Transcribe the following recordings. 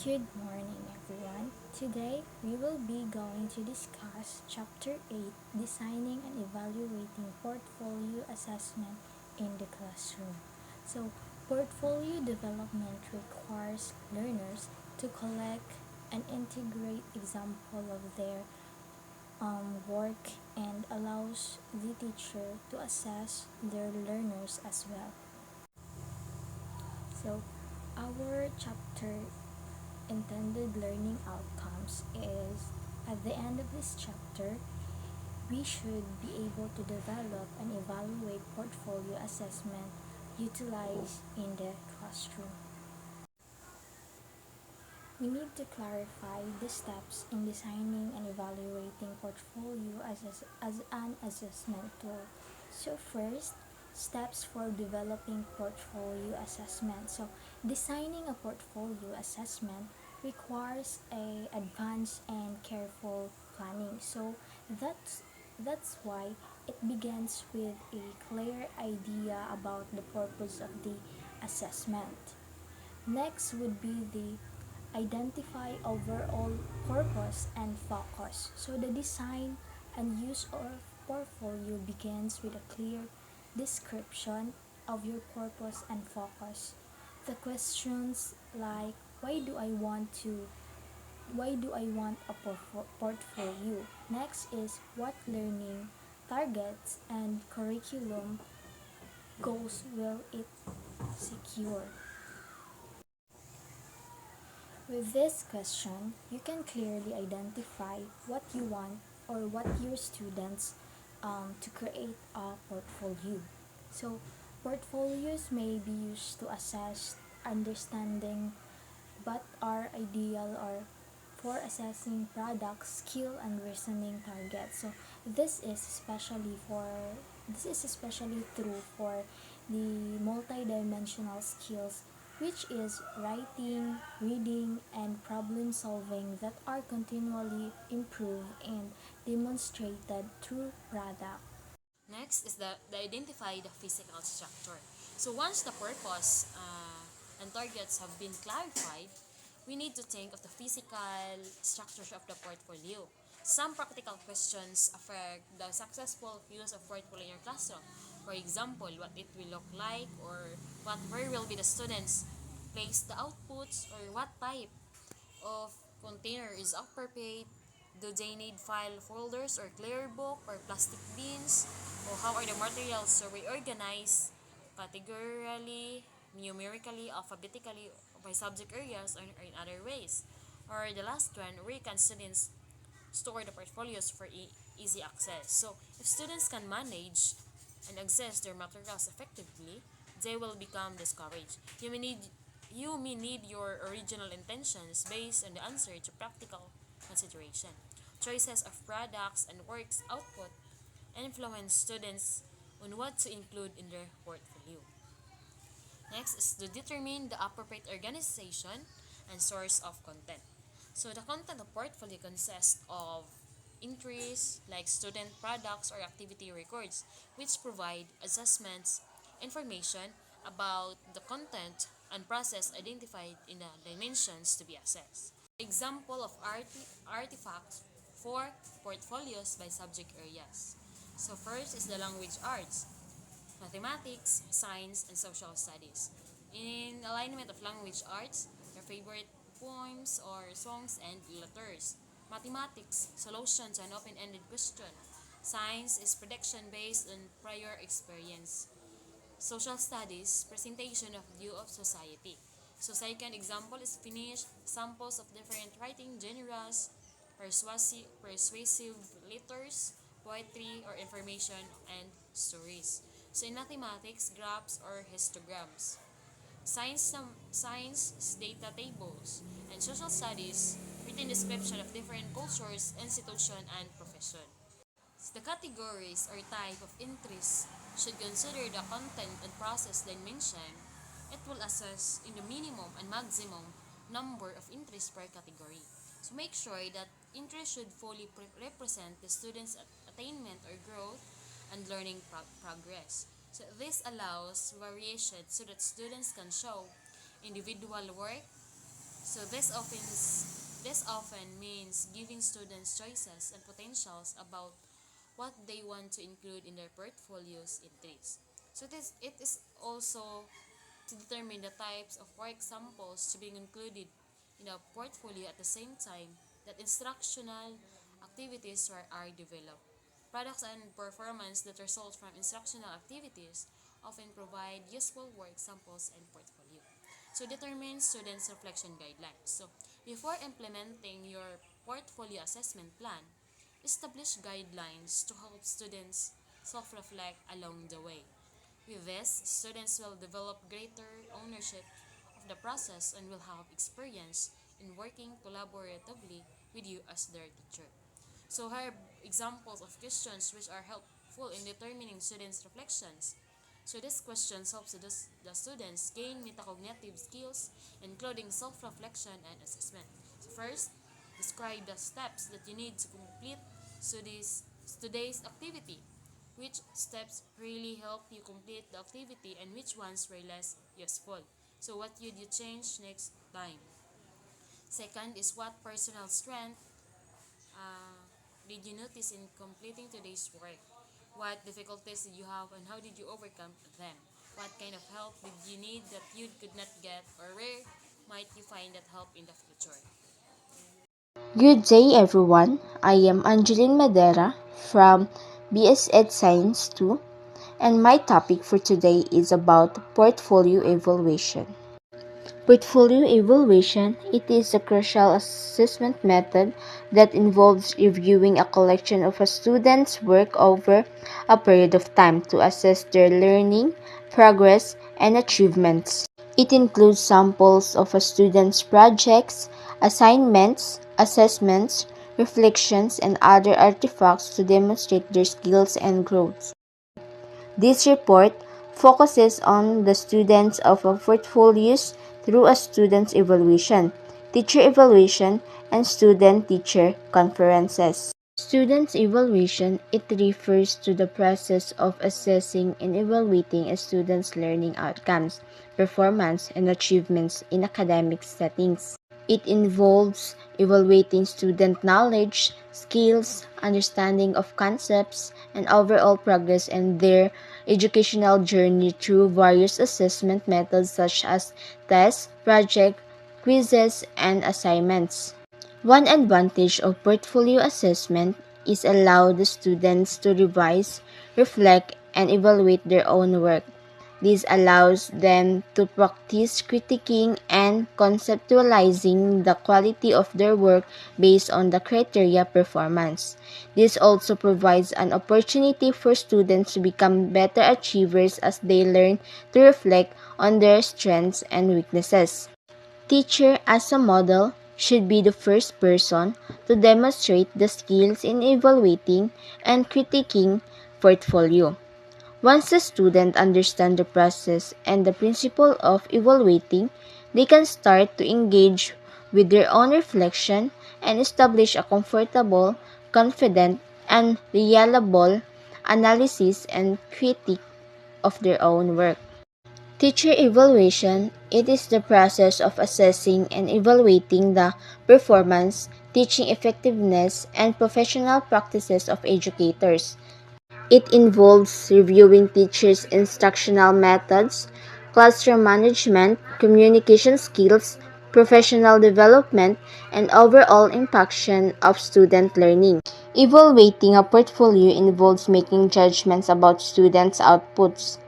Good morning, everyone. Today, we will be going to discuss Chapter 8, Designing and Evaluating Portfolio Assessment in the Classroom. So, portfolio development requires learners to collect and integrate example of their work and allows the teacher to assess their learners as well. So, our chapter intended learning outcomes is at the end of this chapter, we should be able to develop and evaluate portfolio assessment utilized in the classroom. We need to clarify the steps in designing and evaluating portfolio as an assessment tool. So first, steps for developing portfolio assessment. So designing a portfolio assessment requires a advanced and careful planning. So that's why it begins with a clear idea about the purpose of the assessment. Next would be the identify overall purpose and focus. So the design and use of portfolio begins with a clear description of your purpose and focus. The questions like why do I want a portfolio? Next is what learning targets and curriculum goals will it secure? With this question, you can clearly identify what you want or what your students to create a portfolio. So, portfolios may be used to assess understanding but are ideal or for assessing product skill and reasoning targets. So this is especially true for the multidimensional skills which is writing, reading, and problem solving that are continually improved and demonstrated through product. Next is the identify the physical structure. So once the purpose and targets have been clarified, we need to think of the physical structure of the portfolio. Some practical questions affect the successful use of portfolio in your classroom. For example, what it will look like or where will be the students place the outputs or what type of container is appropriate. Do they need file folders or clear book or plastic bins? Or how are the materials so reorganized categorically, numerically, alphabetically, by subject areas, or in other ways? Or the last one, where can students store the portfolios for easy access? So if students can manage and access their materials effectively, they will become discouraged. You may need your original intentions based on the answer to practical consideration. Choices of products and works output influence students on what to include in their portfolio. Next is to determine the appropriate organization and source of content. So the content of portfolio consists of entries like student products or activity records, which provide assessments information about the content and process identified in the dimensions to be assessed. Example of artifacts for portfolios by subject areas. So first is the language arts, mathematics, science, and social studies. In alignment of language arts, your favorite poems or songs and letters. Mathematics, solution to an open-ended question. Science is prediction based on prior experience. Social studies, presentation of view of society. So second example is finished samples of different writing genres, persuasive letters, poetry, or information and stories. So in mathematics, graphs or histograms. Science data tables. And social studies, written description of different cultures, institution, and profession. The categories or type of entries should consider the content and process dimension. It will assess in the minimum and maximum number of entries per category. So make sure that entries should fully represent the student's attainment or growth and learning progress. So this allows variation so that students can show individual work So this often means giving students choices and potentials about what they want to include in their portfolios in traits. So it is also to determine the types of work samples to be included in a portfolio at the same time that instructional activities are developed. Products and performance that result from instructional activities often provide useful work samples and portfolio. So determine students' reflection guidelines. So before implementing your portfolio assessment plan, establish guidelines to help students self-reflect along the way. With this, students will develop greater ownership of the process and will have experience in working collaboratively with you as their teacher. So here are examples of questions which are helpful in determining students' reflections. So these questions helps the students gain metacognitive skills, including self-reflection and assessment. So first, describe the steps that you need to complete today's activity. Which steps really help you complete the activity and which ones were less useful. So what would you change next time? Second is what personal strength uh, did you notice in completing today's work? What difficulties did you have and how did you overcome them? What kind of help did you need that you could not get, or where might you find that help in the future? Good day, everyone. I am Angeline Madera from BS Ed Science 2, and my topic for today is about portfolio evaluation. Portfolio evaluation, it is a crucial assessment method that involves reviewing a collection of a student's work over a period of time to assess their learning, progress, and achievements. It includes samples of a student's projects, assignments, assessments, reflections, and other artifacts to demonstrate their skills and growth. This report focuses on the students of a portfolios through a student's evaluation, teacher evaluation, and student-teacher conferences. Students' evaluation, it refers to the process of assessing and evaluating a student's learning outcomes, performance, and achievements in academic settings. It involves evaluating student knowledge, skills, understanding of concepts, and overall progress in their educational journey through various assessment methods such as tests, projects, quizzes, and assignments. One advantage of portfolio assessment is allow the students to revise, reflect, and evaluate their own work. This allows them to practice critiquing and conceptualizing the quality of their work based on the criteria performance. This also provides an opportunity for students to become better achievers as they learn to reflect on their strengths and weaknesses. Teacher as a model should be the first person to demonstrate the skills in evaluating and critiquing portfolio. Once the student understands the process and the principle of evaluating, they can start to engage with their own reflection and establish a comfortable, confident, and reliable analysis and critique of their own work. Teacher evaluation, it is the process of assessing and evaluating the performance, teaching effectiveness, and professional practices of educators. It involves reviewing teachers' instructional methods, classroom management, communication skills, professional development, and overall impact of student learning. Evaluating a portfolio involves making judgments about students' outputs.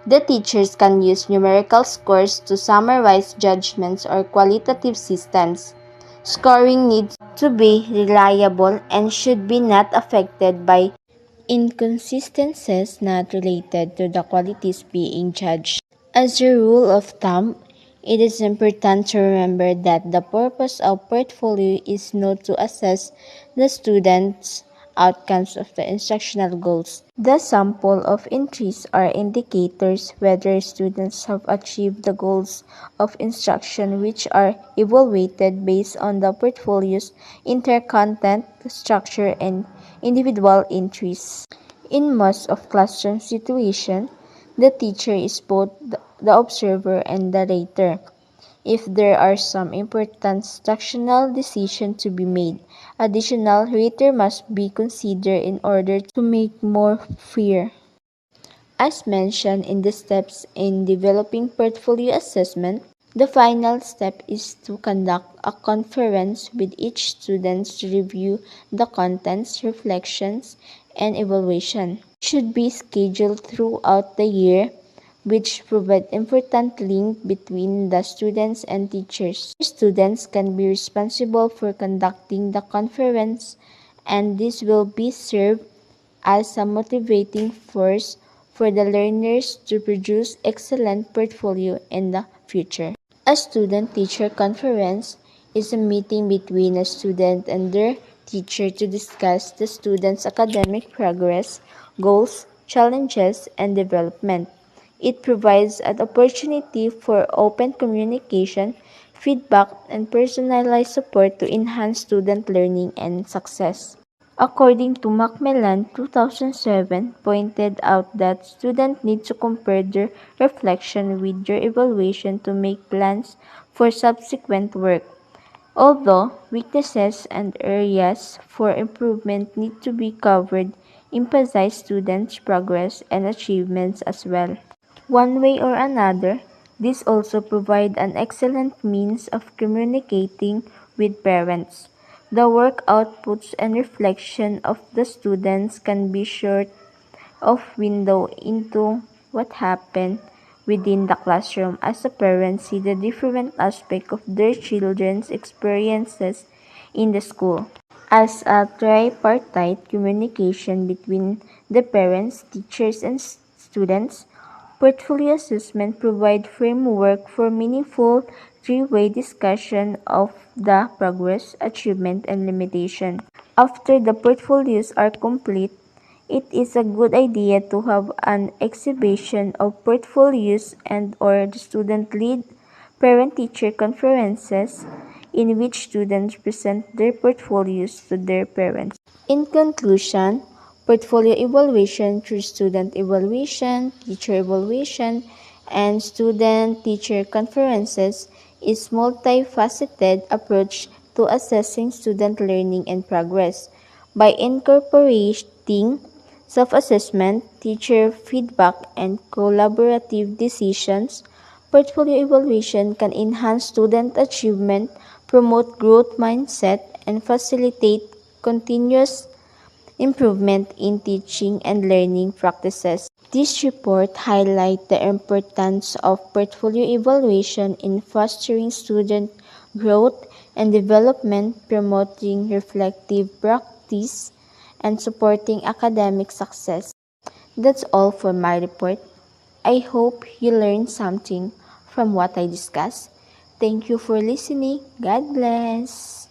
The teachers can use numerical scores to summarize judgments or qualitative systems. Scoring needs to be reliable and should be not affected by inconsistencies not related to the qualities being judged. As a rule of thumb, it is important to remember that the purpose of portfolio is not to assess the student's outcomes of the instructional goals. The sample of entries are indicators whether students have achieved the goals of instruction, which are evaluated based on the portfolio's inter-content structure and individual entries. In most of classroom situations, the teacher is both the observer and the rater. If there are some important instructional decisions to be made, additional reader must be considered in order to make more fair. As mentioned in the steps in developing portfolio assessment, the final step is to conduct a conference with each student to review the contents, reflections, and evaluation. It should be scheduled throughout the year, which provide important link between the students and teachers. Students can be responsible for conducting the conference, and this will be served as a motivating force for the learners to produce excellent portfolio in the future. A student-teacher conference is a meeting between a student and their teacher to discuss the student's academic progress, goals, challenges, and development. It provides an opportunity for open communication, feedback, and personalized support to enhance student learning and success. According to Macmillan, 2007 pointed out that students need to compare their reflection with their evaluation to make plans for subsequent work. Although weaknesses and areas for improvement need to be covered, emphasize students' progress and achievements as well. One way or another, this also provides an excellent means of communicating with parents. The work outputs and reflection of the students can be sort of window into what happened within the classroom as the parents see the different aspects of their children's experiences in the school. As a tripartite communication between the parents, teachers, and students, portfolio assessment provides framework for meaningful three-way discussion of the progress, achievement, and limitation. After the portfolios are complete, it is a good idea to have an exhibition of portfolios and or the student lead parent-teacher conferences in which students present their portfolios to their parents. In conclusion, portfolio evaluation through student evaluation, teacher evaluation, and student-teacher conferences is multifaceted approach to assessing student learning and progress. By incorporating self-assessment, teacher feedback, and collaborative decisions, portfolio evaluation can enhance student achievement, promote growth mindset, and facilitate continuous improvement in teaching and learning practices. This report highlights the importance of portfolio evaluation in fostering student growth and development, promoting reflective practice, and supporting academic success. That's all for my report. I hope you learned something from what I discussed. Thank you for listening. God bless.